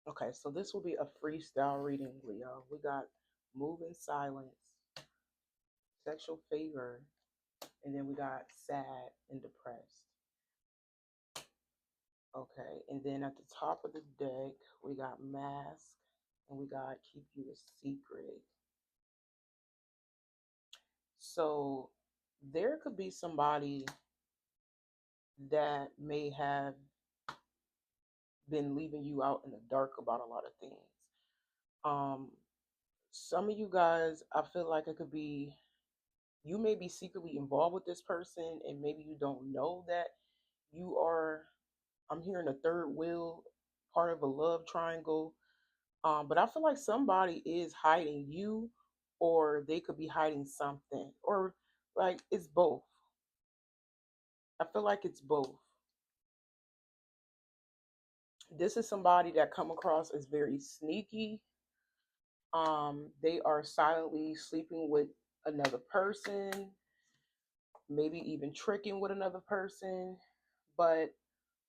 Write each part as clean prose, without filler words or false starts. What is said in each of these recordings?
Okay, so this will be a freestyle reading, Leo. We got move in silence, sexual favor, and then we got sad and depressed. Okay, and then at the top of the deck, we got mask and we got keep you a secret. So there could be somebody that may have been leaving you out in the dark about a lot of things. Um, some of you guys, I feel like it could be you may be secretly involved with this person, and maybe you don't know that you are. I'm hearing a third wheel, part of a love triangle. But I feel like somebody is hiding you, or they could be hiding something, or like it's both. I feel like it's both. This is somebody that come across as very sneaky. They are silently sleeping with another person, maybe even tricking with another person. But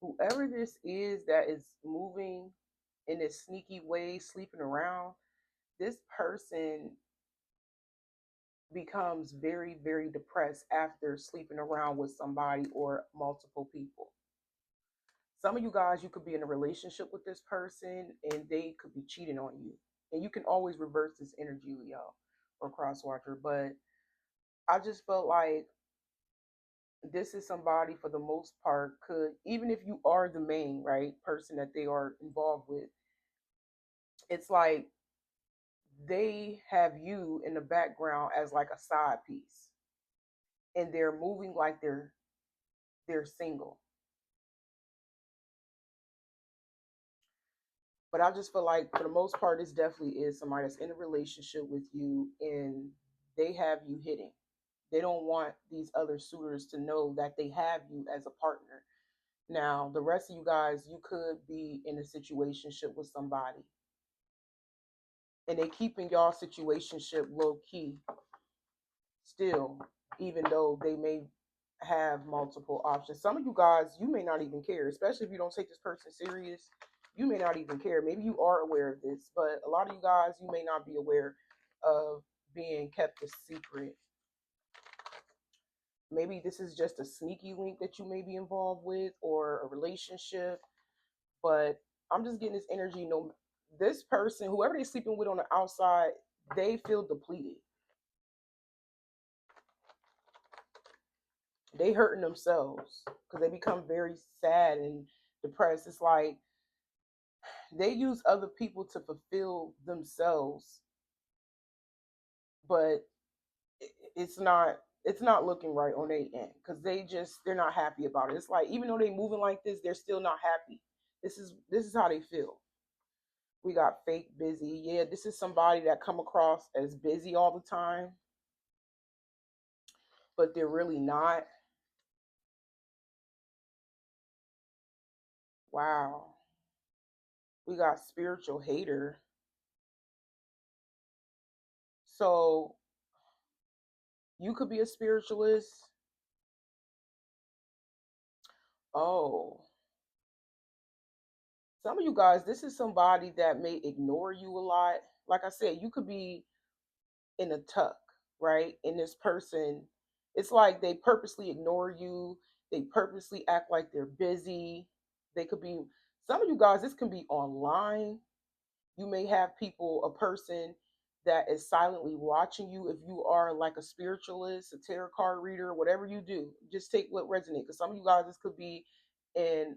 whoever this is that is moving in this sneaky way, sleeping around, this person becomes very, very depressed after sleeping around with somebody or multiple people. Some of you guys, you could be in a relationship with this person and they could be cheating on you. And you can always reverse this energy, Leo or crosswatcher. But I just felt like this is somebody for the most part could, even if you are the main, right, person that they are involved with, it's like they have you in the background as like a side piece and they're moving like they're single. But I just feel like for the most part, this definitely is somebody that's in a relationship with you and they have you hitting. They don't want these other suitors to know that they have you as a partner. Now, the rest of you guys, you could be in a situationship with somebody and they keeping y'all situationship low key still, even though they may have multiple options. Some of you guys, you may not even care, especially if you don't take this person serious. You may not even care. Maybe you are aware of this, but a lot of you guys, you may not be aware of being kept a secret. Maybe this is just a sneaky link that you may be involved with or a relationship, but I'm just getting this energy. No, this person, whoever they're sleeping with on the outside, they feel depleted. They hurting themselves because they become very sad and depressed. It's like they use other people to fulfill themselves, but it's not looking right on their end because they're not happy about it. It's like even though they moving like this, they're still not happy. This is how they feel. We got fake busy. Yeah, this is somebody that come across as busy all the time, but they're really not. Wow. We got spiritual hater. So you could be a spiritualist. Oh, some of you guys, this is somebody that may ignore you a lot. Like I said, you could be in a tuck, right? And this person, it's like they purposely ignore you. They purposely act like they're busy. They could be, some of you guys, this can be online. You may have people, a person that is silently watching you. If you are like a spiritualist, a tarot card reader, whatever you do, just take what resonates. Because some of you guys, this could be in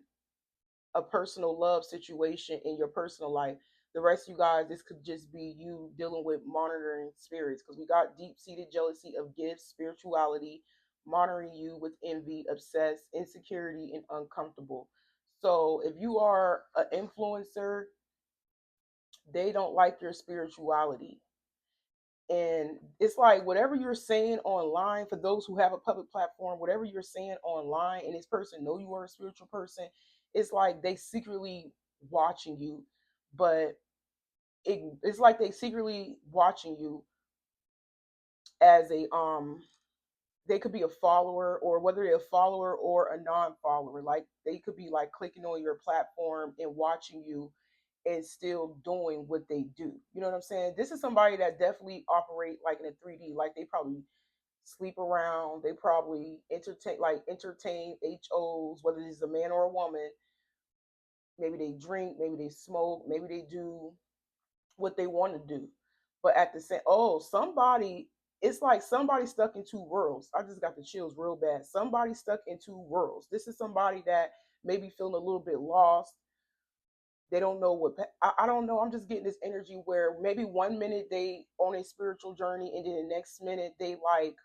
a personal love situation in your personal life. The rest of you guys, this could just be you dealing with monitoring spirits because we got deep seated jealousy of gifts, spirituality, monitoring you with envy, obsessed, insecurity, and uncomfortable. So if you are an influencer, they don't like your spirituality. And it's like whatever you're saying online, for those who have a public platform, whatever you're saying online and this person know you are a spiritual person, it's like they secretly watching you, but it's like they secretly watching you as a they could be a follower, or whether they're a follower or a non-follower, like they could be like clicking on your platform and watching you and still doing what they do. You know what I'm saying? This is somebody that definitely operate like in a 3D. Like they probably sleep around. They probably entertain HOs, whether it's a man or a woman. Maybe they drink, maybe they smoke, maybe they do what they want to do. But at the same, oh, somebody, it's like somebody stuck in two worlds. I just got the chills real bad. Somebody stuck in two worlds. This is somebody that maybe feeling a little bit lost. They don't know I don't know. I'm just getting this energy where maybe 1 minute they on a spiritual journey, and then the next minute they like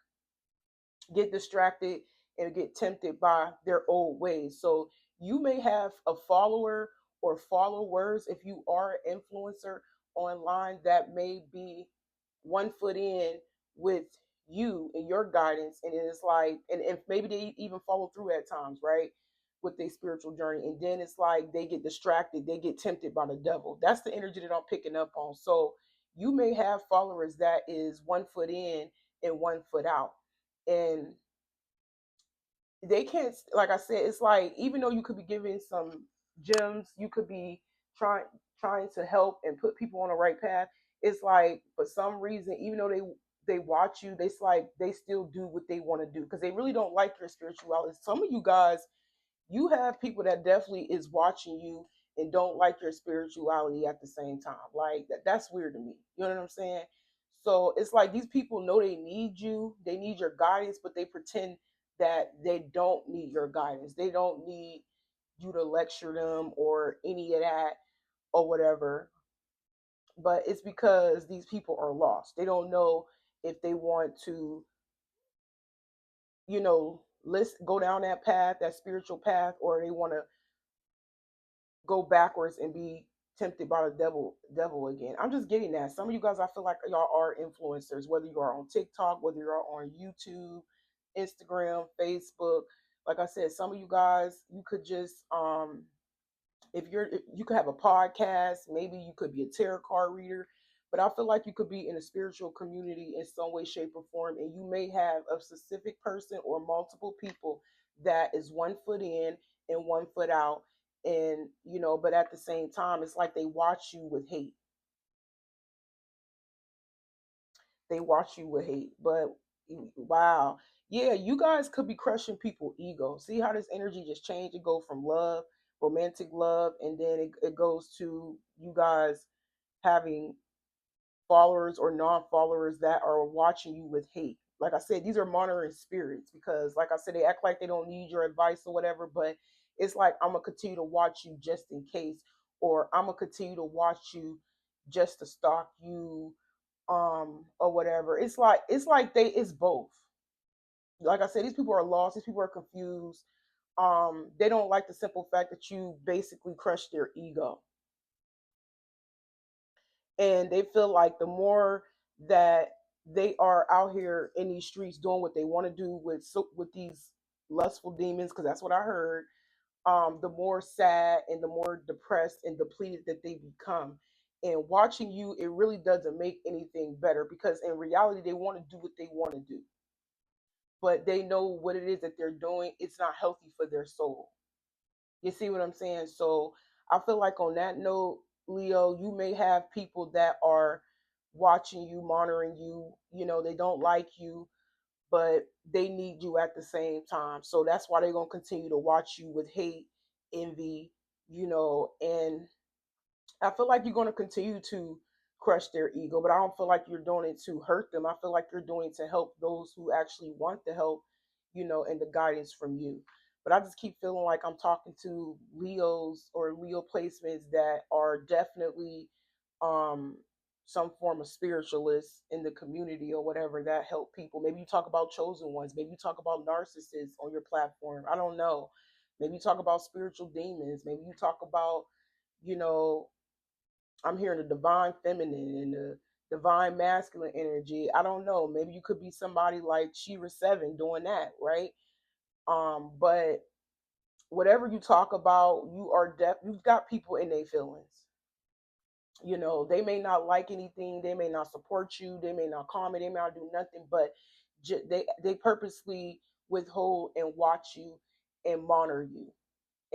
get distracted and get tempted by their old ways. So you may have a follower or followers if you are an influencer online that may be 1 foot in with you and your guidance, and it's like, and if maybe they even follow through at times, right, with their spiritual journey, and then it's like they get distracted, they get tempted by the devil. That's the energy that I'm picking up on. So you may have followers that is 1 foot in and 1 foot out, and they can't, like I said, it's like even though you could be giving some gems, you could be trying trying to help and put people on the right path. It's like for some reason, even though they watch you, it's like they still do what they want to do because they really don't like your spirituality. Some of you guys, you have people that definitely is watching you and don't like your spirituality at the same time. Like that's weird to me. You know what I'm saying? So it's like these people know they need you, they need your guidance, but they pretend that they don't need your guidance. They don't need you to lecture them or any of that or whatever. But it's because these people are lost. They don't know if they want to, let's go down that path, that spiritual path, or they want to go backwards and be tempted by the devil again. I'm just getting that. Some of you guys, I feel like y'all are influencers, whether you are on TikTok, whether you're on YouTube, Instagram, Facebook. Like I said, some of you guys, you could just if you could have a podcast, maybe you could be a tarot card reader, but I feel like you could be in a spiritual community in some way, shape, or form, and you may have a specific person or multiple people that is 1 foot in and 1 foot out, and but at the same time, it's like they watch you with hate. They watch you with hate, but wow, yeah, you guys could be crushing people' ego. See how this energy just changed? It go from love, romantic love, and then it goes to you guys having followers or non-followers that are watching you with hate. Like I said, these are monitoring spirits because, like I said, they act like they don't need your advice or whatever, but it's like I'm gonna continue to watch you just in case, or I'm gonna continue to watch you just to stalk you, or whatever. It's like it's both. Like I said, these people are lost. These people are confused. They don't like the simple fact that you basically crushed their ego, and they feel like the more that they are out here in these streets doing what they want to do with these lustful demons, because that's what I heard. The more sad and the more depressed and depleted that they become. And watching you, it really doesn't make anything better because in reality, they want to do what they want to do, but they know what it is that they're doing. It's not healthy for their soul. You see what I'm saying? So I feel like on that note, Leo, you may have people that are watching you, monitoring you. They don't like you, but they need you at the same time. So that's why they're going to continue to watch you with hate, envy, and I feel like you're going to continue to crush their ego, but I don't feel like you're doing it to hurt them. I feel like you're doing it to help those who actually want the help, and the guidance from you. But I just keep feeling like I'm talking to Leos or Leo placements that are definitely um some form of spiritualists in the community or whatever that help people. Maybe you talk about chosen ones, maybe you talk about narcissists on your platform. I don't know. Maybe you talk about spiritual demons, maybe you talk about, you know, I'm hearing the divine feminine and the divine masculine energy. I don't know. Maybe you could be somebody like Shira Seven doing that, right? But whatever you talk about, you've got people in their feelings. They may not like anything, they may not support you, they may not comment, they may not do nothing, but they purposely withhold and watch you and monitor you.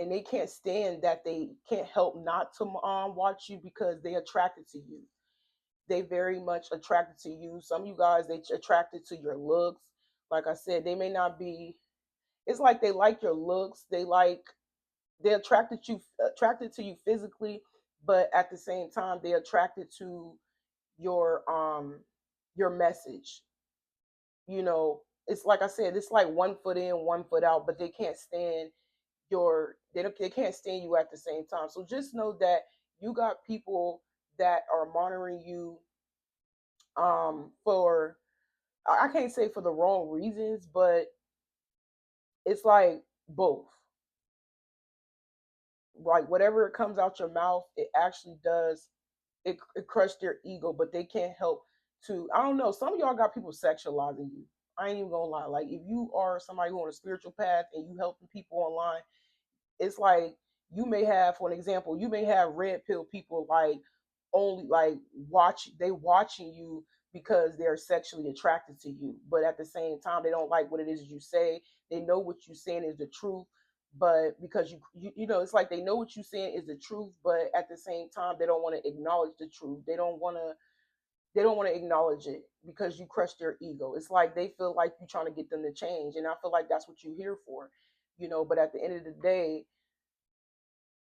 and they can't stand that they can't help not to watch you because they attracted to you. They very much attracted to you. Some of you guys, they attracted to your looks. Like I said, they may not be, it's like they like your looks. They attracted to you physically, but at the same time they attracted to your your message. You know, it's like I said, it's like one foot in, one foot out, but they can't stand they can't stand you at the same time. So just know that you got people that are monitoring you for I can't say for the wrong reasons, but it's like both. Like whatever it comes out your mouth, it actually does it crushed their ego, but they can't help to. I don't know. Some of y'all got people sexualizing you. I ain't even gonna lie. Like if you are somebody who on a spiritual path and you helping people online, it's like you may have, for an example, you may have red pill people like only like watching you because they're sexually attracted to you, but at the same time they don't like what it is you say. They know what you're saying is the truth, but because you know, it's like they know what you're saying is the truth, but at the same time they don't want to acknowledge the truth. They don't want to acknowledge it because you crushed their ego. It's like they feel like you're trying to get them to change, and I feel like that's what you're here for, you know. But at the end of the day,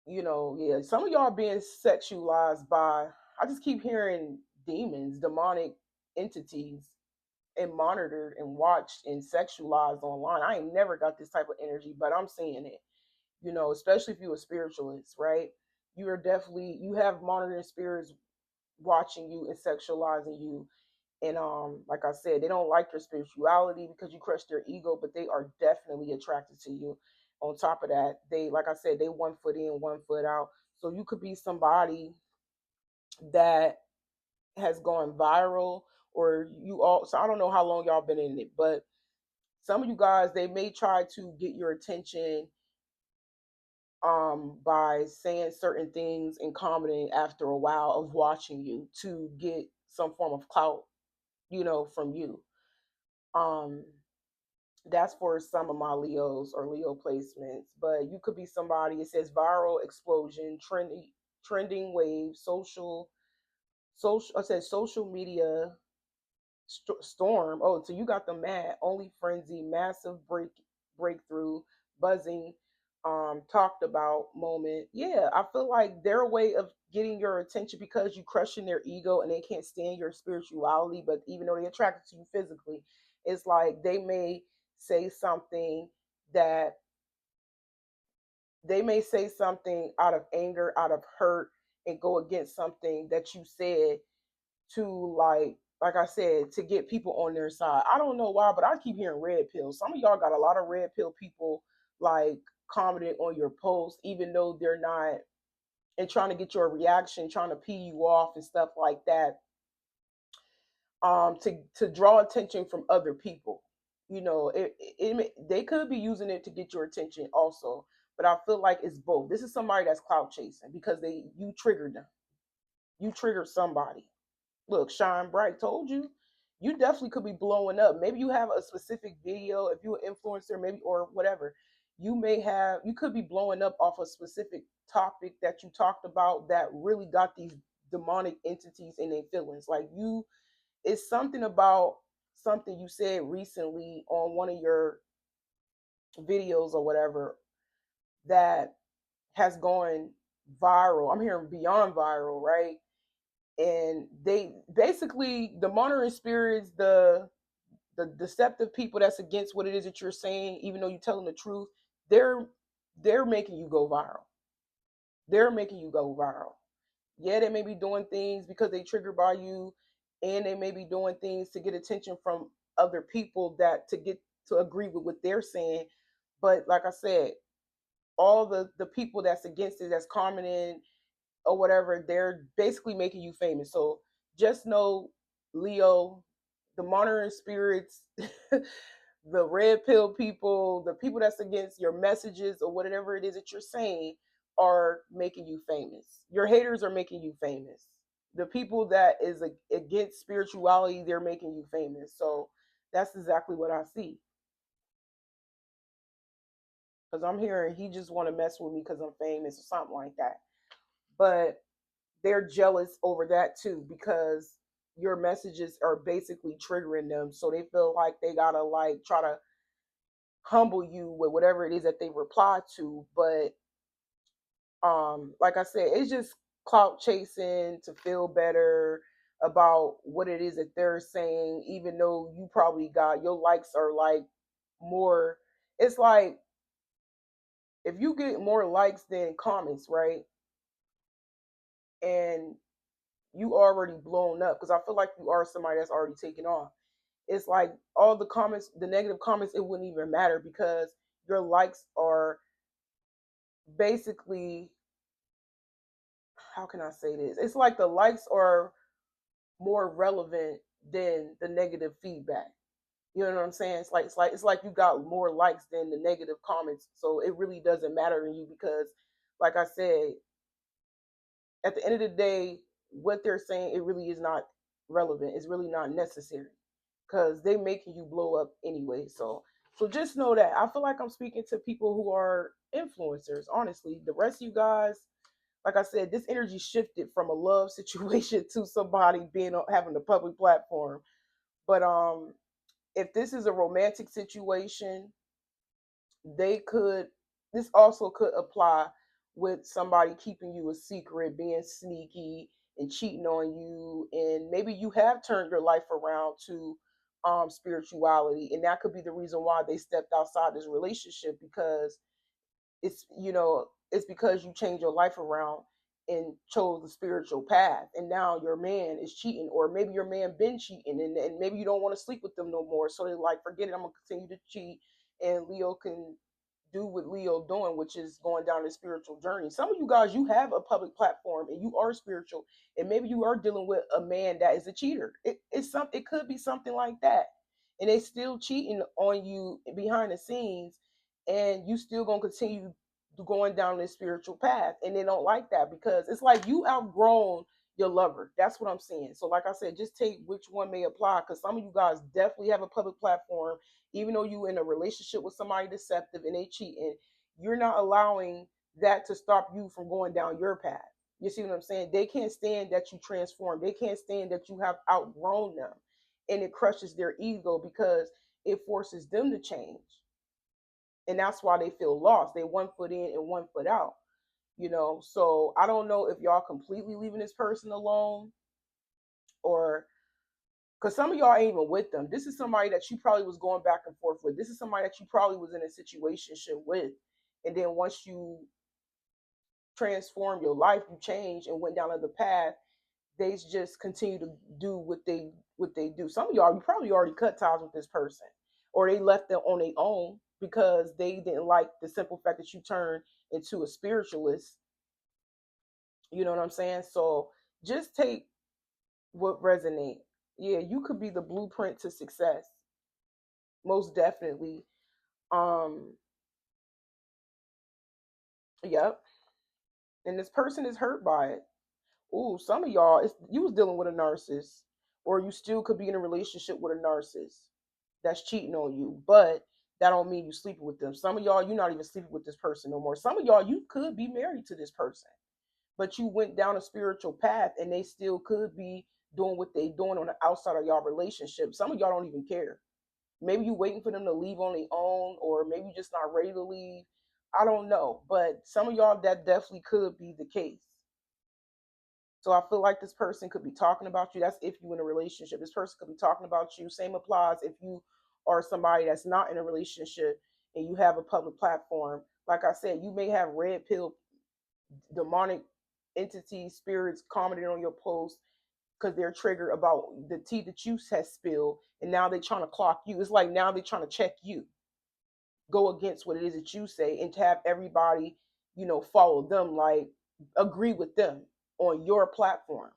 you know, yeah, some of y'all being sexualized by, I just keep hearing demons, demonic entities, and monitored and watched and sexualized online. I ain't never got this type of energy, but I'm seeing it, you know, especially if you're a spiritualist, right? You are definitely, you have monitoring spirits watching you and sexualizing you. And like I said, they don't like your spirituality because you crush their ego, but they are definitely attracted to you. On top of that, they, like I said, they one foot in, one foot out. So you could be somebody that has gone viral, or you all, so I don't know how long y'all been in it, but some of you guys, they may try to get your attention by saying certain things and commenting after a while of watching you to get some form of clout, you know, from you. Um, that's for some of my Leos or Leo placements. But you could be somebody. It says viral explosion, trending wave, social. I said social media storm. Oh, so you got the mad, only frenzy, massive breakthrough, buzzing, talked about moment. Yeah, I feel like their way of getting your attention because you crushing their ego and they can't stand your spirituality, but even though they're attracted to you physically, it's like they may say something that they may say something out of anger, out of hurt, and go against something that you said to like I said, to get people on their side. I don't know why, but I keep hearing red pills. Some of y'all got a lot of red pill people like commenting on your post, even though they're not, and trying to get your reaction, trying to pee you off and stuff like that, to draw attention from other people. You know, they could be using it to get your attention also, but I feel like it's both. This is somebody that's clout chasing because you triggered them. You triggered somebody. Look, Shine Bright told you, you definitely could be blowing up. Maybe you have a specific video, if you're an influencer, maybe, or whatever. You could be blowing up off a specific topic that you talked about that really got these demonic entities in their feelings. Like it's something about something you said recently on one of your videos or whatever that has gone viral. I'm hearing beyond viral, right? And they basically, the monitoring spirits, the deceptive people that's against what it is that you're saying, even though you're telling the truth, they're they're making you go viral. They're making you go viral. Yeah, they may be doing things because they triggered by you, and they may be doing things to get attention from other people that to get to agree with what they're saying. But like I said, all the people that's against it, that's commenting or whatever, they're basically making you famous. So just know, Leo, the monitoring spirits, the red pill people, the people that's against your messages or whatever it is that you're saying are making you famous. Your haters are making you famous. The people that is against spirituality, they're making you famous. So that's exactly what I see. Because I'm hearing he just want to mess with me because I'm famous or something like that. But they're jealous over that too because your messages are basically triggering them. So they feel like they gotta like try to humble you with whatever it is that they reply to. But like I said, it's just clout chasing to feel better about what it is that they're saying, even though you probably got your likes are like more. It's like if you get more likes than comments, right? And you already blown up because I feel like you are somebody that's already taken off. It's like all the comments, the negative comments, it wouldn't even matter because your likes are basically, how can I say this? It's like the likes are more relevant than the negative feedback. You know what I'm saying? It's like you got more likes than the negative comments. So it really doesn't matter to you because like I said, at the end of the day, what they're saying, it really is not relevant. It's really not necessary because they making you blow up anyway. So just know that. I feel like I'm speaking to people who are influencers, honestly. The rest of you guys, like I said, this energy shifted from a love situation to somebody being having a public platform. But if this is a romantic situation, they could this also could apply with somebody keeping you a secret, being sneaky and cheating on you, and maybe you have turned your life around to spirituality, and that could be the reason why they stepped outside this relationship because it's because you changed your life around and chose the spiritual path, and now your man is cheating, or maybe your man been cheating, and maybe you don't want to sleep with them no more, so they're like, forget it, I'm gonna continue to cheat, and Leo can do what Leo doing, which is going down the spiritual journey. Some of you guys, you have a public platform and you are spiritual, and maybe you are dealing with a man that is a cheater. It could be something like that, and they still cheating on you behind the scenes, and you still gonna continue going down this spiritual path, and they don't like that because it's like you outgrown your lover. That's what I'm saying. So like I said, just take which one may apply because some of you guys definitely have a public platform, even though you in a relationship with somebody deceptive and they cheating, you're not allowing that to stop you from going down your path. You see what I'm saying? They can't stand that you transform. They can't stand that you have outgrown them, and it crushes their ego because it forces them to change, and that's why they feel lost. They 1 foot in and 1 foot out. So I don't know if y'all completely leaving this person alone, or because some of y'all ain't even with them. This is somebody that you probably was going back and forth with. This is somebody that you probably was in a situationship with, and then once you transform your life, you change and went down another path. They just continue to do what they do. Some of y'all, you probably already cut ties with this person, or they left them on their own because they didn't like the simple fact that you turned into a spiritualist. You know what I'm saying? So just take what resonate. Yeah, you could be the blueprint to success, most definitely. Um, yep. And this person is hurt by it. Ooh, some of y'all, you was dealing with a narcissist, or you still could be in a relationship with a narcissist that's cheating on you, but that don't mean you sleeping with them. Some of y'all, you're not even sleeping with this person no more. Some of y'all, you could be married to this person, but you went down a spiritual path, and they still could be doing what they doing on the outside of y'all relationship. Some of y'all don't even care. Maybe you waiting for them to leave on their own, or maybe you just not ready to leave. I don't know, but some of y'all, that definitely could be the case. So I feel like this person could be talking about you. That's if you in a relationship. This person could be talking about you. Same applies if you are somebody that's not in a relationship and you have a public platform. Like I said, you may have red pill demonic entities, spirits commenting on your post because they're triggered about the tea that you has spilled, and now they're trying to clock you. It's like now they're trying to check you, go against what it is that you say, and to have everybody, follow them, like agree with them on your platform.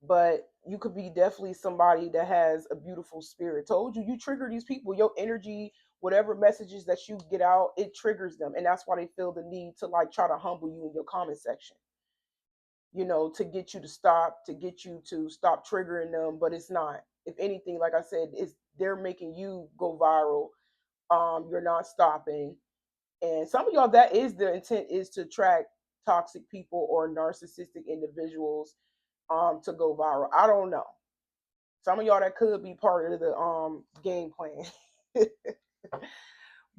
But you could be definitely somebody that has a beautiful spirit. Told you, you trigger these people, your energy, whatever messages that you get out, it triggers them, and that's why they feel the need to like try to humble you in your comment section, to get you to stop triggering them. But it's not. If anything, like I said, it's they're making you go viral You're not stopping. And some of y'all, that is the intent, is to attract toxic people or narcissistic individuals to go viral. I don't know. Some of y'all, that could be part of the game plan.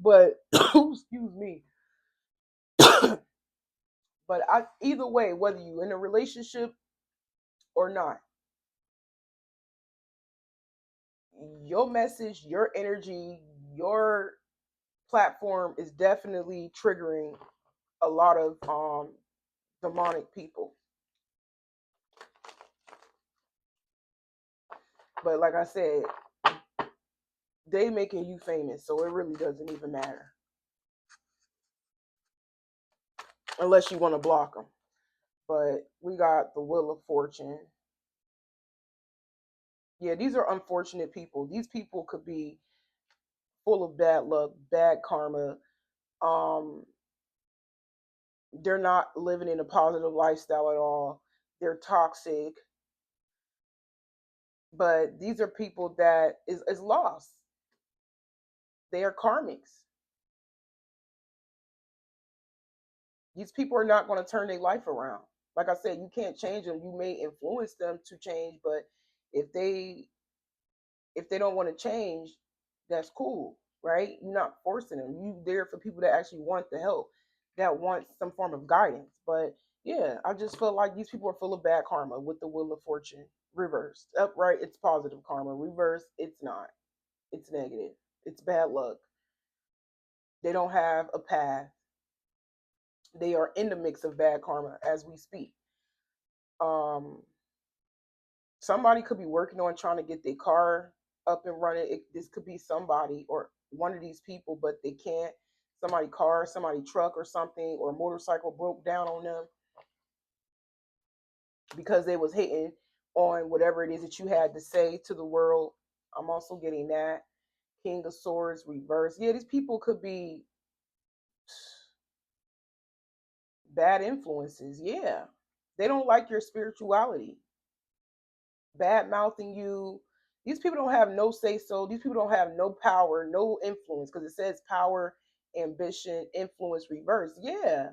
But excuse me. But either way, whether you in a relationship or not, your message, your energy, your platform is definitely triggering a lot of demonic people. But like I said, they making you famous, so it really doesn't even matter unless you want to block them. But we got the Wheel of Fortune. Yeah, these are unfortunate people. These people could be full of bad luck, bad karma. Um, they're not living in a positive lifestyle at all. They're toxic. But these are people that is lost. They are karmics. These people are not going to turn their life around. Like I said, you can't change them. You may influence them to change, but if they if they don't want to change, that's cool, right? You're not forcing them. You there for people that actually want the help, that want some form of guidance. But yeah, I just feel like these people are full of bad karma with the Wheel of Fortune reversed. Upright, it's positive karma. Reversed, it's not. It's negative. It's bad luck. They don't have a path. They are in the mix of bad karma as we speak. Um, Somebody could be working on trying to get their car up and running. This could be somebody or one of these people, but they can't. Somebody car, somebody truck or something, or motorcycle broke down on them because they was hitting on whatever it is that you had to say to the world. I'm also getting that. King of Swords reverse. Yeah, these people could be bad influences. Yeah. They don't like your spirituality. Bad mouthing you. These people don't have no say so. These people don't have no power, no influence, because it says power, ambition, influence, reverse. Yeah,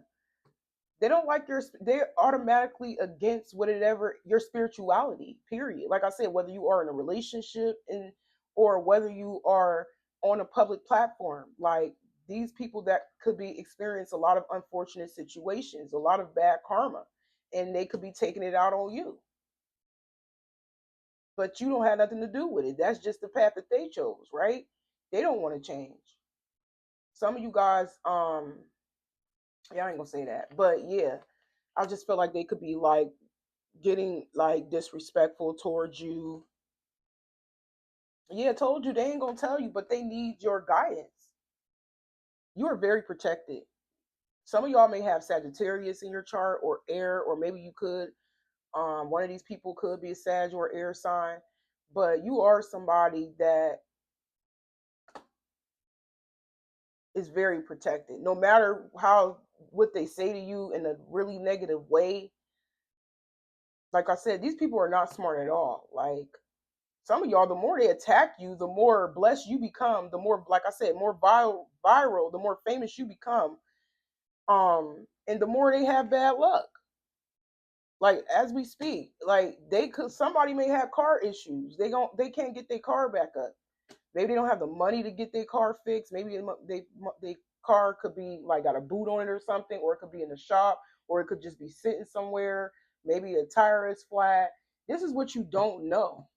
they don't like your. They're automatically against whatever your spirituality. Period. Like I said, whether you are in a relationship and or whether you are on a public platform, like these people that could be experience a lot of unfortunate situations, a lot of bad karma, and they could be taking it out on you, but you don't have nothing to do with it. That's just the path that they chose, right? They don't want to change. Some of you guys, yeah, I ain't gonna say that, but yeah, I just feel like they could be like getting like disrespectful towards you. Yeah, I told you they ain't gonna tell you, but they need your guidance. You are very protected. Some of y'all may have Sagittarius in your chart or air, or maybe you could. One of these people could be a Sag or air sign, but you are somebody that is very protected. No matter how what they say to you in a really negative way, like I said, these people are not smart at all. Like some of y'all, the more they attack you, the more blessed you become. The more, like I said, more viral, the more famous you become. And the more they have bad luck. Like as we speak, like they could somebody may have car issues. They can't get their car back up. Maybe they don't have the money to get their car fixed. Maybe they car could be like got a boot on it or something, or it could be in the shop, or it could just be sitting somewhere. Maybe a tire is flat. This is what you don't know.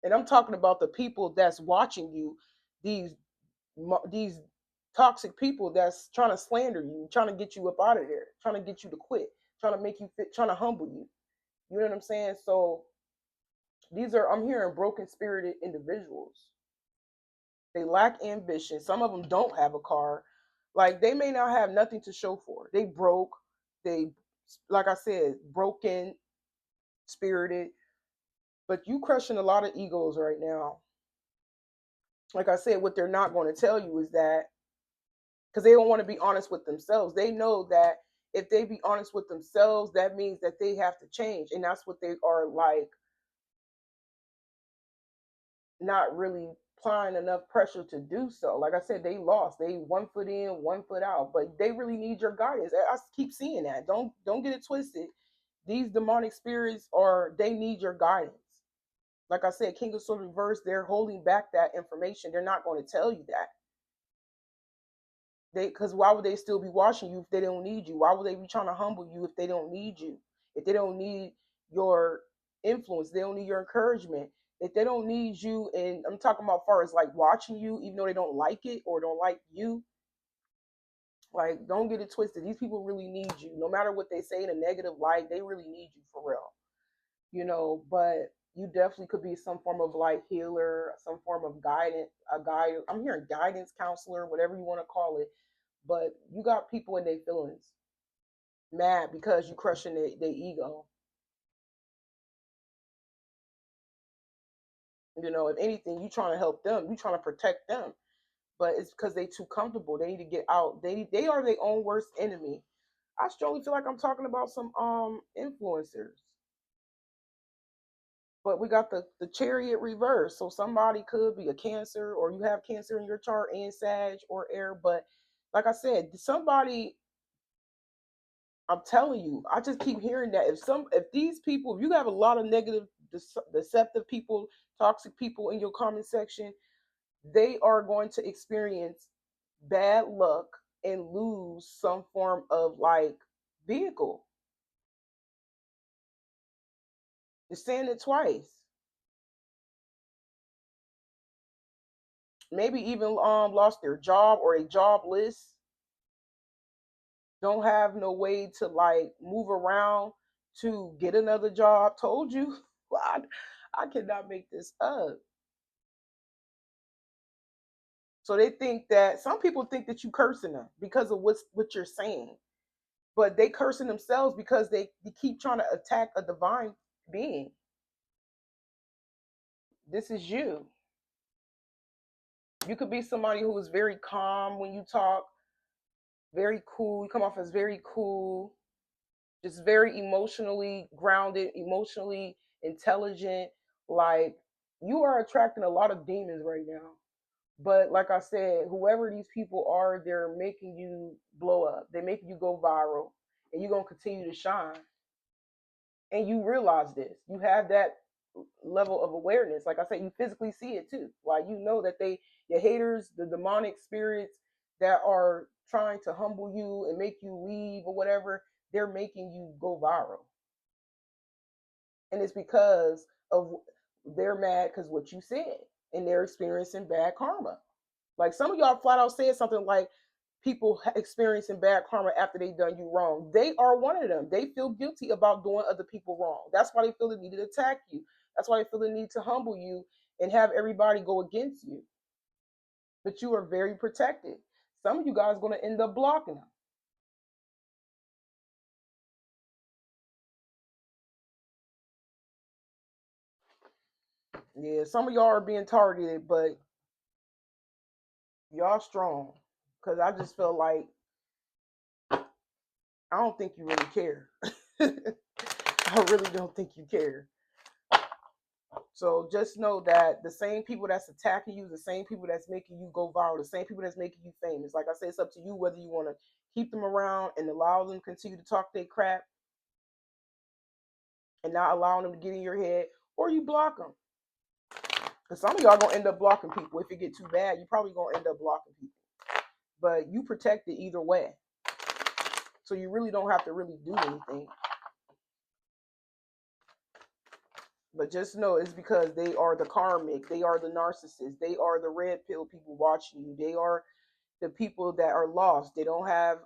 And I'm talking about the people that's watching you, these these toxic people that's trying to slander you, trying to get you up out of there, trying to get you to quit, trying to make you fit, trying to humble you. You know what I'm saying? So these are I'm hearing broken spirited individuals. They lack ambition. Some of them don't have a car. Like they may not have nothing to show for it. They broke. They, like I said, broken spirited. But you crushing a lot of egos right now. Like I said, what they're not going to tell you is that because they don't want to be honest with themselves. They know that if they be honest with themselves, that means that they have to change, and that's what they are like not really applying enough pressure to do so. Like I said, they lost. They 1 foot in, 1 foot out. But they really need your guidance. I keep seeing that. Don't get it twisted. These demonic spirits are they need your guidance. Like I said, King of Swords reverse, they're holding back that information. They're not going to tell you that. Because why would they still be watching you if they don't need you? Why would they be trying to humble you if they don't need you? If they don't need your influence, they don't need your encouragement. If they don't need you, and I'm talking about far as like watching you, even though they don't like it or don't like you, like don't get it twisted. These people really need you. No matter what they say in a negative light, they really need you for real. But you definitely could be some form of like healer, some form of guidance, a guide. I'm hearing guidance counselor, whatever you want to call it. But you got people in their feelings mad because you crushing their ego. If anything, you trying to help them, you trying to protect them, but it's because they too comfortable. They need to get out. They are their own worst enemy. I strongly feel like I'm talking about some influencers. But we got the chariot reverse. So somebody could be a Cancer, or you have Cancer in your chart and Sag or air. But like I said, somebody, I'm telling you, I just keep hearing that if these people, if you have a lot of negative, deceptive people, toxic people in your comment section, they are going to experience bad luck and lose some form of like vehicle. They're saying it twice. Maybe even lost their job or a jobless, don't have no way to like move around to get another job. Told you. I cannot make this up. So they think that some people think that you cursing them because of what you're saying, but they cursing themselves because they keep trying to attack a divine being. This is you. You could be somebody who is very calm when you talk, very cool. You come off as very cool, just very emotionally grounded, emotionally intelligent. Like you are attracting a lot of demons right now. But like I said, whoever these people are, they're making you blow up. They're making you go viral, and you're gonna continue to shine. And you realize this. You have that level of awareness. Like I said, you physically see it too. Like you know that your haters, the demonic spirits that are trying to humble you and make you leave or whatever, they're making you go viral. And it's because of they're mad because what you said, and they're experiencing bad karma. Like some of y'all flat out said something like people experiencing bad karma after they done you wrong. They are one of them. They feel guilty about doing other people wrong. That's why they feel the need to attack you. That's why they feel the need to humble you and have everybody go against you. But you are very protected. Some of you guys are going to end up blocking them. Yeah, some of y'all are being targeted, but y'all strong. Because I just feel like I don't think you really care. I really don't think you care. So just know that the same people that's attacking you, the same people that's making you go viral, the same people that's making you famous. Like I said, it's up to you whether you want to keep them around and allow them to continue to talk their crap and not allowing them to get in your head, or you block them. Because some of y'all gonna end up blocking people. If it get too bad, you probably gonna end up blocking people. But you protect it either way. So you really don't have to really do anything. But just know it's because they are the karmic, they are the narcissists, they are the red pill people watching you, they are the people that are lost. They don't have,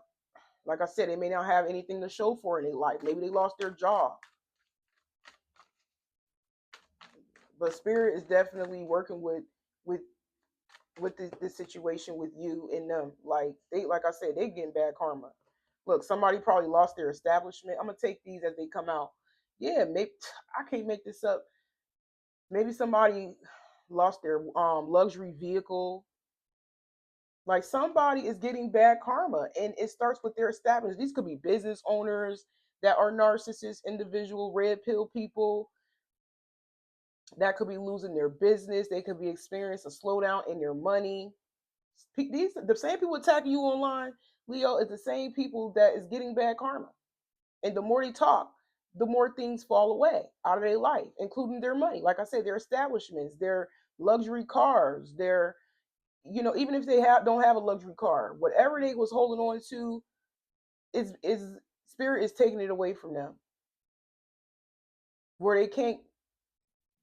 like I said, they may not have anything to show for in their life. Maybe they lost their job. But spirit is definitely working with this situation with you and them. Like I said, they getting bad karma. Look, somebody probably lost their establishment. I'm gonna take these as they come out. Yeah, maybe I can't make this up. Maybe somebody lost their luxury vehicle. Like somebody is getting bad karma, and it starts with their establishment. These could be business owners that are narcissists, individual red pill people. That could be losing their business. They could be experiencing a slowdown in their money. These the same people attacking you online, Leo, is the same people that is getting bad karma. And the more they talk, the more things fall away out of their life, including their money. Like I said, their establishments, their luxury cars, their, even if they don't have a luxury car, whatever they was holding on to, is spirit is taking it away from them, where they can't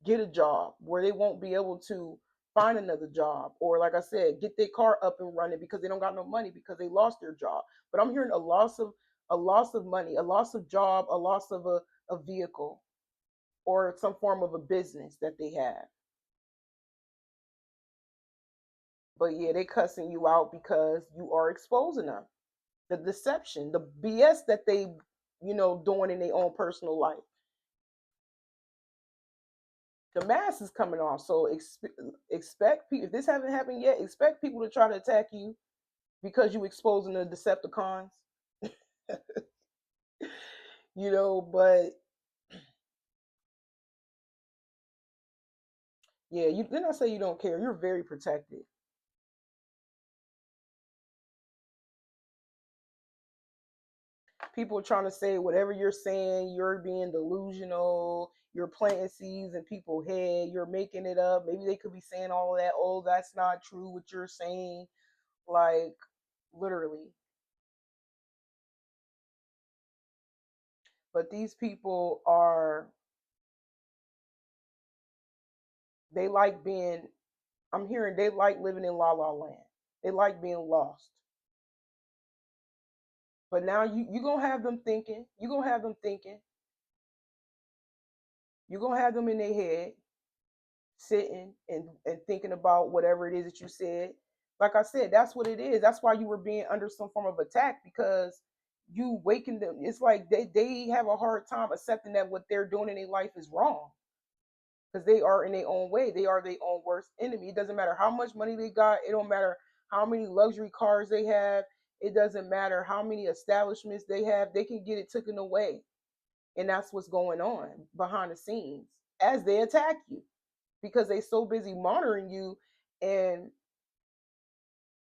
get a job, where they won't be able to find another job, or like I said, get their car up and running because they don't got no money because they lost their job. But I'm hearing a loss of money, a loss of job, a loss of a vehicle, or some form of a business that they have. But yeah, they cussing you out because you are exposing them. The deception, the BS that they, doing in their own personal life. The mask is coming off. So expect people, if this haven't happened yet, expect people to try to attack you because you exposing the Decepticons. But yeah, you then I say you don't care. You're very protected. People are trying to say whatever you're saying, you're being delusional, you're planting seeds in people's head, you're making it up. Maybe they could be saying all of that, oh, that's not true what you're saying. Like, literally. But these people they like being, I'm hearing they like living in la la land. They like being lost. But now you gonna have them thinking, you're gonna have them in their head, sitting and thinking about whatever it is that you said. Like I said, that's what it is. That's why you were being under some form of attack, because you waken them. It's like they have a hard time accepting that what they're doing in their life is wrong, because they are in their own way. They are their own worst enemy. It doesn't matter how much money they got. It don't matter how many luxury cars they have. It doesn't matter how many establishments they have. They can get it taken away. And that's what's going on behind the scenes as they attack you, because they so busy monitoring you and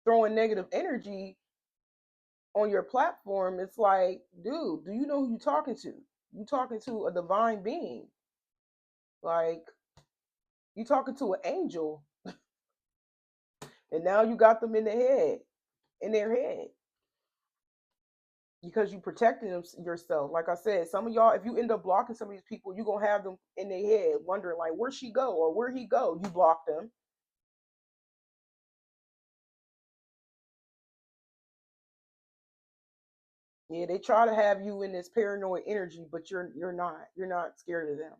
throwing negative energy on your platform. It's like, dude, do you know who you're talking to? You talking to a divine being. Like, you talking to an angel, and now you got them in their head, because you protecting them yourself. Like I said, some of y'all, if you end up blocking some of these people, you're gonna have them in their head wondering like, where'd she go or where'd he go? You block them. Yeah, they try to have you in this paranoid energy, but you're not. You're not scared of them.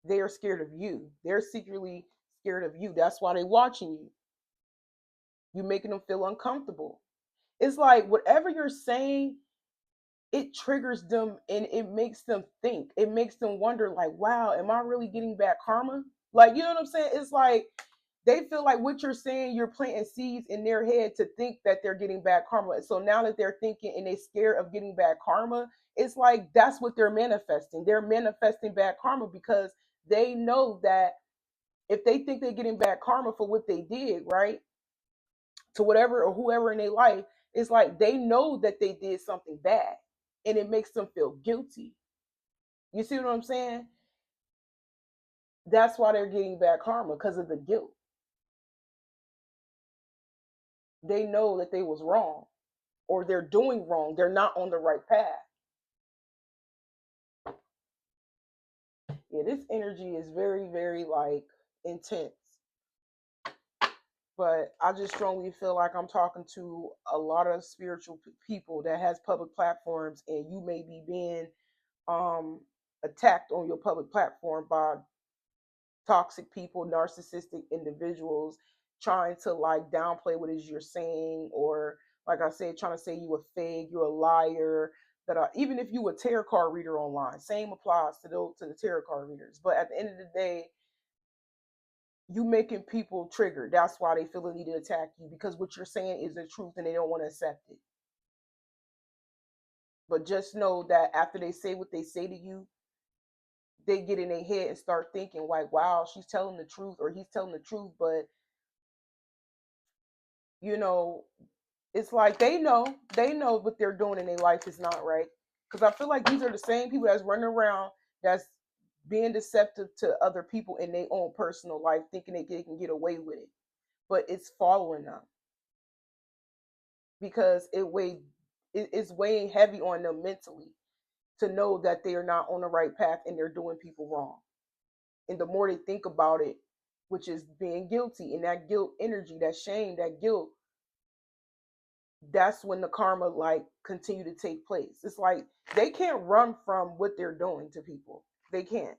They are scared of you. They're secretly scared of you. That's why they're watching you. You're making them feel uncomfortable. It's like whatever you're saying, it triggers them and it makes them think. It makes them wonder, like, wow, am I really getting back karma? Like, you know what I'm saying? It's like they feel like what you're saying, you're planting seeds in their head to think that they're getting bad karma. So now that they're thinking and they're scared of getting bad karma, it's like that's what they're manifesting. They're manifesting bad karma because they know that if they think they're getting bad karma for what they did, right, to whatever or whoever in their life, it's like they know that they did something bad and it makes them feel guilty. You see what I'm saying? That's why they're getting bad karma, because of the guilt. They know that they was wrong, or they're doing wrong. They're not on the right path. Yeah, this energy is very, very like intense. But I just strongly feel like I'm talking to a lot of spiritual people that has public platforms, and you may be being um attacked on your public platform by toxic people, narcissistic individuals trying to like downplay what it is you're saying, or like I said, trying to say you a fake, you're a liar. That even if you a tarot card reader online, same applies to the tarot card readers. But at the end of the day, you making people triggered. That's why they feel the need to attack you, because what you're saying is the truth and they don't want to accept it. But just know that after they say what they say to you, they get in their head and start thinking like, wow, she's telling the truth or he's telling the truth, but you know, it's like they know what they're doing in their life is not right. Because I feel like these are the same people that's running around that's being deceptive to other people in their own personal life, thinking they can get away with it. But it's following them because it's weighing heavy on them mentally to know that they are not on the right path and they're doing people wrong. And the more they think about it, which is being guilty and that guilt energy, that shame, that guilt, that's when the karma like continue to take place. It's like they can't run from what they're doing to people. They can't,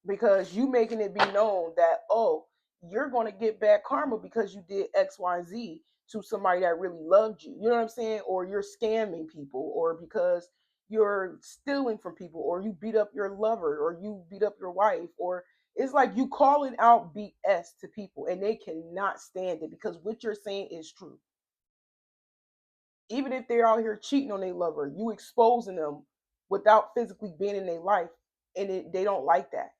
because you making it be known that, oh, you're going to get bad karma because you did XYZ to somebody that really loved you. You know what I'm saying? Or you're scamming people, or because you're stealing from people, or you beat up your lover, or you beat up your wife, or it's like you calling out BS to people and they cannot stand it because what you're saying is true. Even if they're out here cheating on their lover, you exposing them without physically being in their life, and they don't like that.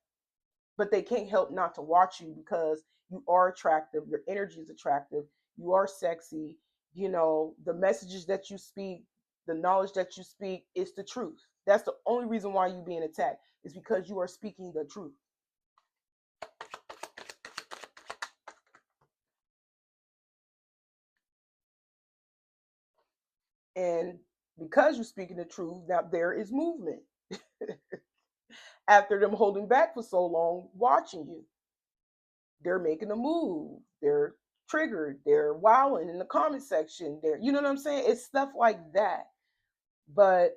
But they can't help not to watch you because you are attractive, your energy is attractive, you are sexy, the messages that you speak, the knowledge that you speak is the truth. That's the only reason why you being attacked, is because you are speaking the truth. And because you're speaking the truth, now there is movement. After them holding back for so long, watching you, they're making a move. They're triggered. They're wilding in the comment section. You know what I'm saying? It's stuff like that. But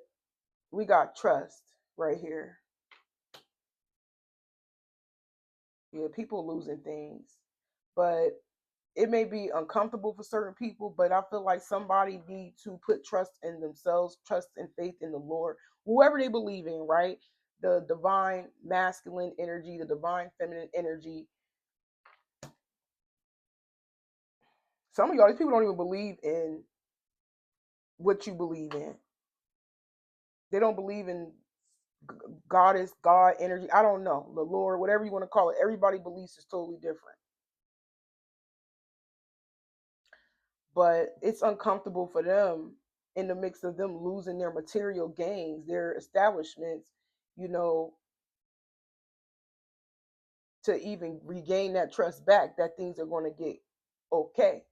we got trust right here. Yeah, people losing things, but it may be uncomfortable for certain people. But I feel like somebody need to put trust in themselves, trust and faith in the Lord, whoever they believe in, right? The divine masculine energy, the divine feminine energy. Some of y'all, these people don't even believe in what you believe in. They don't believe in goddess, God energy. I don't know. The Lord, whatever you want to call it. Everybody beliefs is totally different. But it's uncomfortable for them in the mix of them losing their material gains, their establishments, you know, to even regain that trust back that things are going to get okay.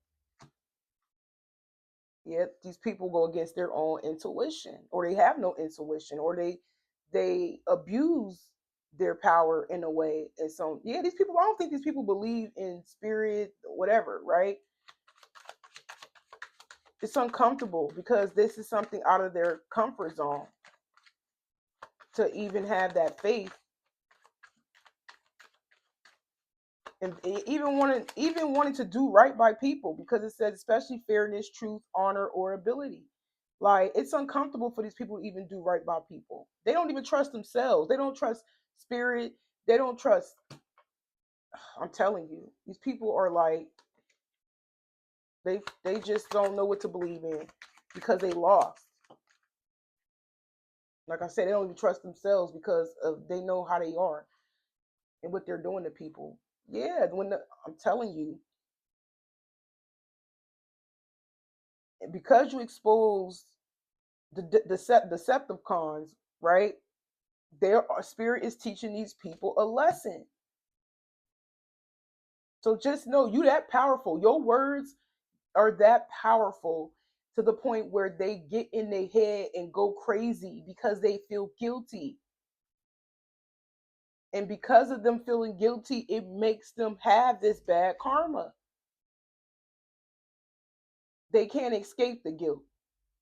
Yet these people go against their own intuition, or they have no intuition, or they abuse their power in a way. And so yeah, these people, I don't think these people believe in spirit, whatever, right? It's uncomfortable because this is something out of their comfort zone to even have that faith, and even wanting to do right by people, because it says especially fairness, truth, honor, or ability. Like, it's uncomfortable for these people to even do right by people. They don't even trust themselves. They don't trust spirit. They don't trust. I'm telling you, these people are like, they just don't know what to believe in because they lost. Like I said, they don't even trust themselves because they know how they are and what they're doing to people. Yeah, I'm telling you, because you expose the Decepticons, right? Their spirit is teaching these people a lesson. So just know you that powerful. Your words are that powerful to the point where they get in their head and go crazy because they feel guilty. And because of them feeling guilty, it makes them have this bad karma. They can't escape the guilt.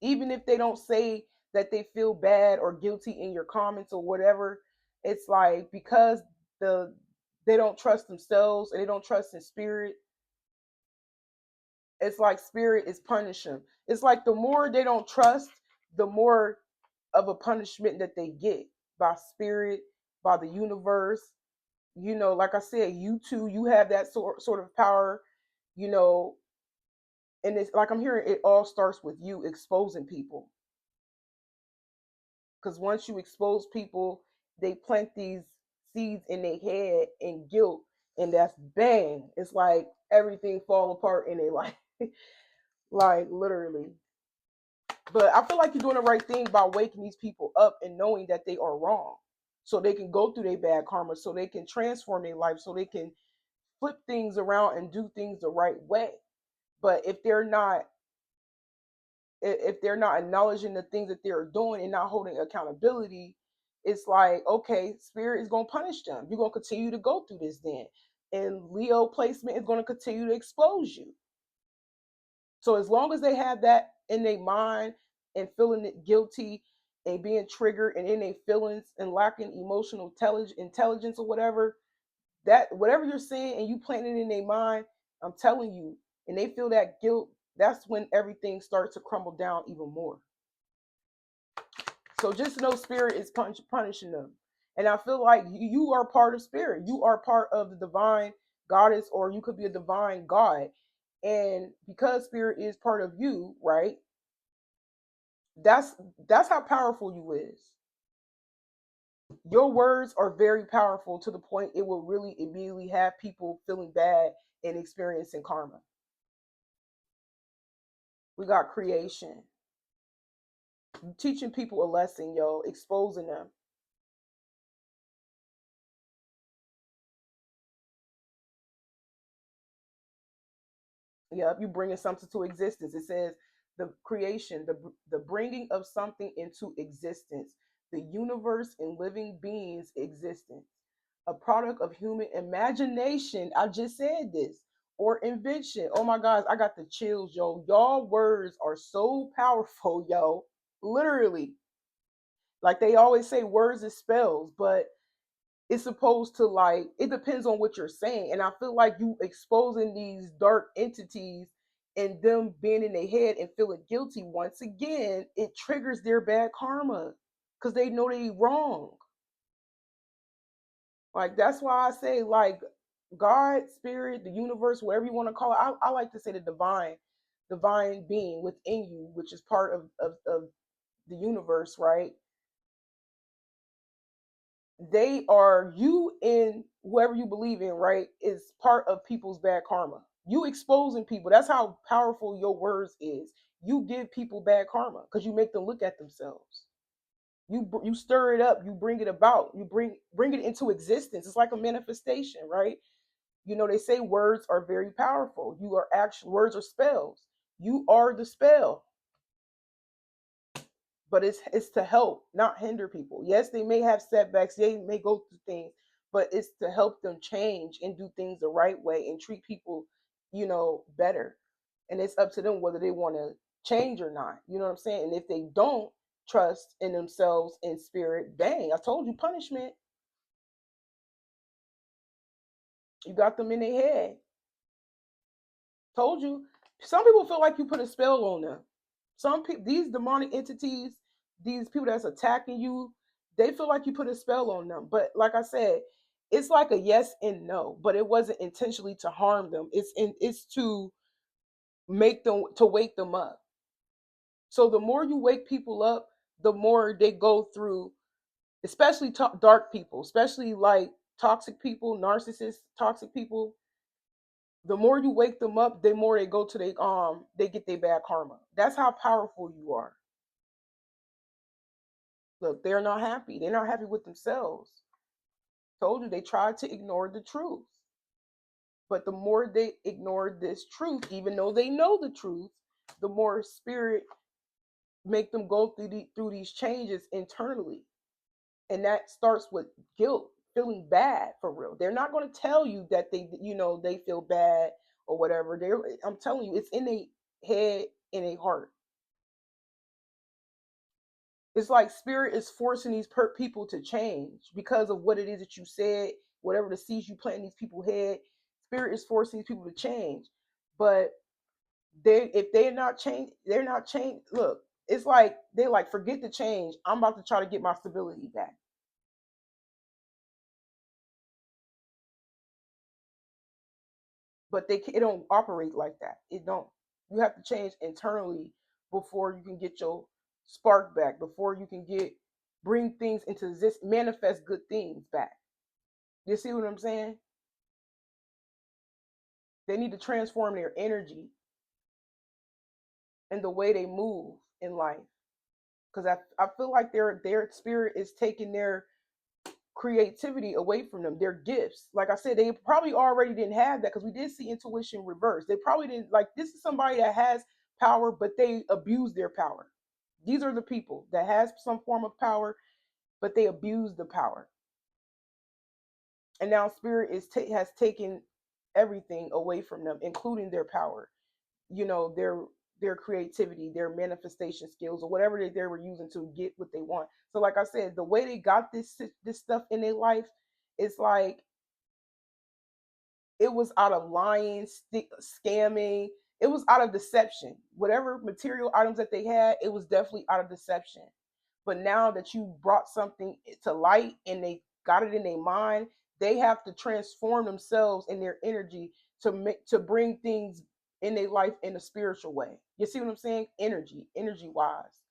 Even if they don't say that they feel bad or guilty in your comments or whatever, it's like because the they don't trust themselves and they don't trust in spirit. It's like spirit is punishing them. It's like the more they don't trust, the more of a punishment that they get by spirit, by the universe. Like I said, you too, you have that sort of power, you know, and it's like I'm hearing it all starts with you exposing people. Because once you expose people they plant these seeds in their head and guilt, and that's bang. It's like everything fall apart in their life, like literally. But I feel like you're doing the right thing by waking these people up and knowing that they are wrong, so they can go through their bad karma, so they can transform their life, so they can flip things around and do things the right way. But if they're not acknowledging the things that they're doing and not holding accountability, it's like, okay, spirit is going to punish them. You're going to continue to go through this then. And Leo placement is going to continue to expose you. So as long as they have that in their mind and feeling it guilty and being triggered and in their feelings and lacking emotional intelligence or whatever, that whatever you're saying and you plant it in their mind, I'm telling you, and they feel that guilt, that's when everything starts to crumble down even more. So just know spirit is punishing them. And I feel like you are part of spirit. You are part of the divine goddess, or you could be a divine god. And because spirit is part of you, right? That's that's how powerful you is. Your words are very powerful to the point it will really immediately have people feeling bad and experiencing karma. We got creation. Teaching people a lesson, yo, exposing them. Yep, you bringing something to existence. It says the creation, the bringing of something into existence, the universe and living beings' existence, a product of human imagination. I just said this, or invention. Oh my gosh, I got the chills, yo. Y'all words are so powerful, yo. Literally, like they always say, words is spells, but it's supposed to, like, it depends on what you're saying. And I feel like you exposing these dark entities and them being in their head and feeling guilty once again, it triggers their bad karma because they know they wrong. Like that's why I say, like, God, spirit, the universe, whatever you want to call it. I like to say the divine being within you, which is part of the universe, right? They are, you and whoever you believe in, right, is part of people's bad karma. You exposing people, that's how powerful your words is. You give people bad karma because you make them look at themselves. You stir it up, you bring it about, you bring it into existence. It's like a manifestation, right? You know, they say words are very powerful. You are actually, words are spells. You are the spell, but it's to help, not hinder people. Yes, they may have setbacks, they may go through things, but it's to help them change and do things the right way and treat people, better. And it's up to them whether they want to change or not. You know what I'm saying? And if they don't trust in themselves in spirit, dang, I told you, punishment. You got them in their head. Told you. Some people feel like you put a spell on them. Some people, these demonic entities, these people that's attacking you, they feel like you put a spell on them. But like I said, it's like a yes and no. But it wasn't intentionally to harm them. It's to make them, to wake them up. So the more you wake people up, the more they go through, especially dark people, especially like toxic people, narcissists, toxic people. The more you wake them up, the more they go to they get their bad karma. That's how powerful you are. Look, they're not happy. They're not happy with themselves. Told you, they tried to ignore the truth. But the more they ignore this truth, even though they know the truth, the more spirit make them go through these changes internally. And that starts with guilt, feeling bad for real. They're not going to tell you that they feel bad or whatever. I'm telling you, it's in their head, in their heart. It's like spirit is forcing these people to change because of what it is that you said, whatever the seeds you plant in these people's head. Spirit is forcing these people to change. But if they're not changed. Look, it's like they like, forget the change. I'm about to try to get my stability back. But it don't operate like that. It don't. You have to change internally before you can get your spark back. Before you can get bring things into this, manifest good things back. You see what I'm saying? They need to transform their energy and the way they move in life. Because I feel like their spirit is taking their creativity away from them, their gifts. Like I said, they probably already didn't have that because we did see intuition reverse. They probably didn't, like, this is somebody that has power, but they abuse their power. These are the people that has some form of power, but they abuse the power. And now spirit has taken everything away from them, including their power. Their creativity, their manifestation skills, or whatever they were using to get what they want. So like I said, the way they got this stuff in their life, it's like it was out of lying, scamming. It was out of deception. Whatever material items that they had, it was definitely out of deception. But now that you brought something to light and they got it in their mind, they have to transform themselves and their energy to bring things in their life in a spiritual way. You see what I'm saying? Energy wise.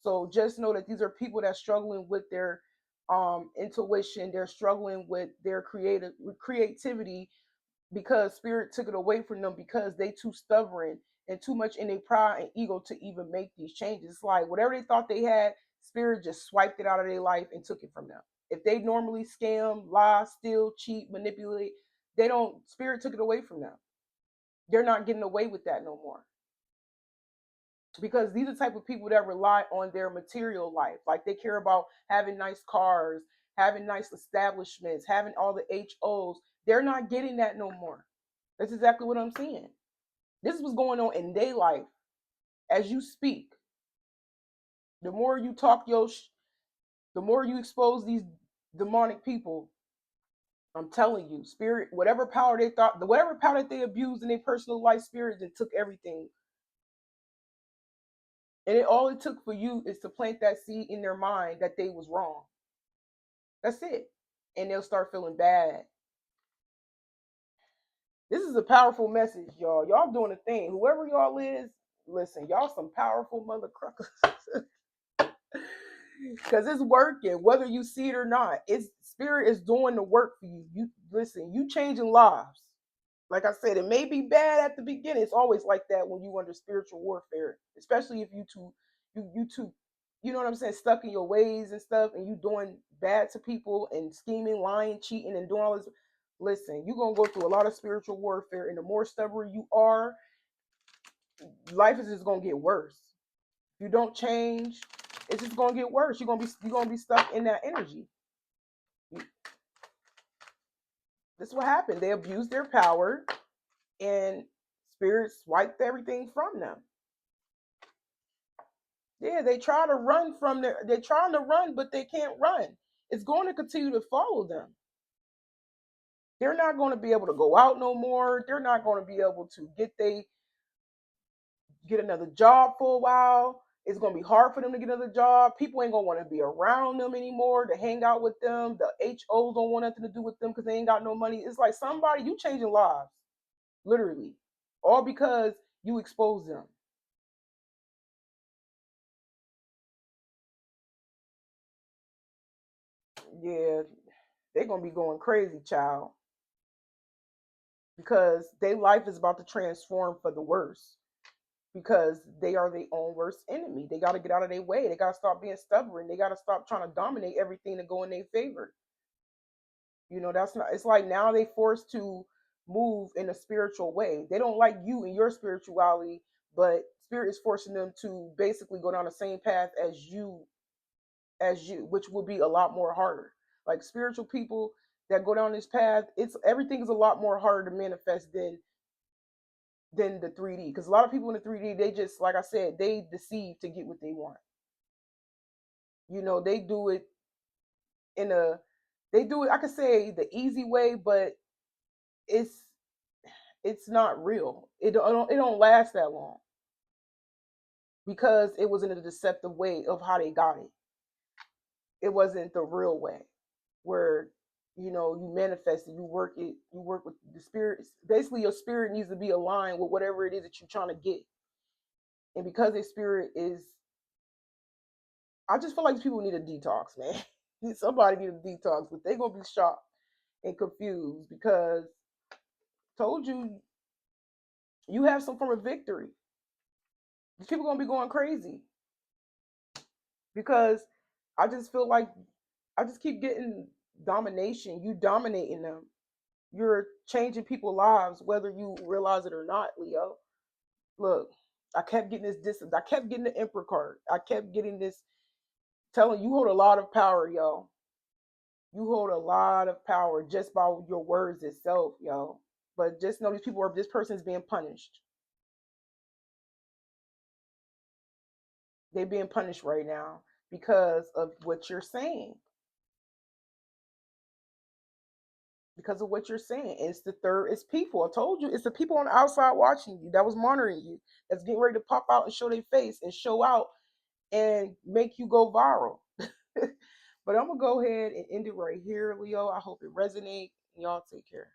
So just know that these are people that are struggling with their intuition. They're struggling with their creativity because spirit took it away from them because they too stubborn and too much in their pride and ego to even make these changes. It's like whatever they thought they had, spirit just swiped it out of their life and took it from them. If they normally scam, lie, steal, cheat, manipulate, they don't, spirit took it away from them. They're not getting away with that no more. Because these are the type of people that rely on their material life. Like they care about having nice cars, having nice establishments, having all the HOs. They're not getting that no more. That's exactly what I'm saying. This is what's going on in their life as you speak. The more you talk the more you expose these demonic people. I'm telling you, spirit, whatever power they thought, whatever power that they abused in their personal life, spirit that took everything. And all it took for you is to plant that seed in their mind that they was wrong. That's it. And they'll start feeling bad. This is a powerful message, y'all. Y'all doing a thing. Whoever y'all is, listen, y'all some powerful mother cruckers. Because it's working, whether you see it or not. It's spirit is doing the work for you. You listen, you changing lives. Like I said, it may be bad at the beginning. It's always like that when you under spiritual warfare, especially if you you know what I'm saying, stuck in your ways and stuff, and you doing bad to people and scheming, lying, cheating, and doing all this. Listen, you're gonna go through a lot of spiritual warfare, and the more stubborn you are, life is just gonna get worse. If you don't change, it's just gonna get worse. You're gonna be stuck in that energy. This is what happened. They abused their power, and spirits wiped everything from them. Yeah, they try to run from their. They're trying to run, but they can't run. It's going to continue to follow them. They're not going to be able to go out no more. They're not going to be able to get another job for a while. It's going to be hard for them to get another job. People ain't going to want to be around them anymore to hang out with them. The HOs don't want nothing to do with them because they ain't got no money. It's like somebody, you changing lives, literally, all because you expose them. Yeah, they're going to be going crazy, child, because their life is about to transform for the worse because they are their own worst enemy. They got to get out of their way. They got to stop being stubborn. They got to stop trying to dominate everything to go in their favor. That's not, it's like now they forced to move in a spiritual way. They don't like you and your spirituality, but spirit is forcing them to basically go down the same path as you, which will be a lot more harder. Like spiritual people that go down this path, it's everything is a lot more harder to manifest than the 3D. Because a lot of people in the 3D, they just, like I said, they deceive to get what they want. They do it in a, they do it, I could say the easy way, but it's it's not real. It don't last that long because it was in a deceptive way of how they got it. It wasn't the real way where you manifest it, you work with the spirit. Basically, your spirit needs to be aligned with whatever it is that you're trying to get. And because the spirit is I just feel like these people need a detox, man. Somebody need a detox, but they gonna be shocked and confused because told you you have some form of victory. These people gonna be going crazy because I just feel like I just keep getting domination. You dominating them. You're changing people's lives, whether you realize it or not, Leo. Look, I kept getting this distance. I kept getting the Emperor card. I kept getting this telling you hold a lot of power, yo. You hold a lot of power just by your words itself, yo. But just know these people are this person is being punished. They're being punished right now because of what you're saying. Because of what you're saying. And it's the third, it's people. I told you, it's the people on the outside watching you that was monitoring you, that's getting ready to pop out and show their face and show out and make you go viral. But I'm gonna go ahead and end it right here, Leo. I hope it resonates. Y'all take care.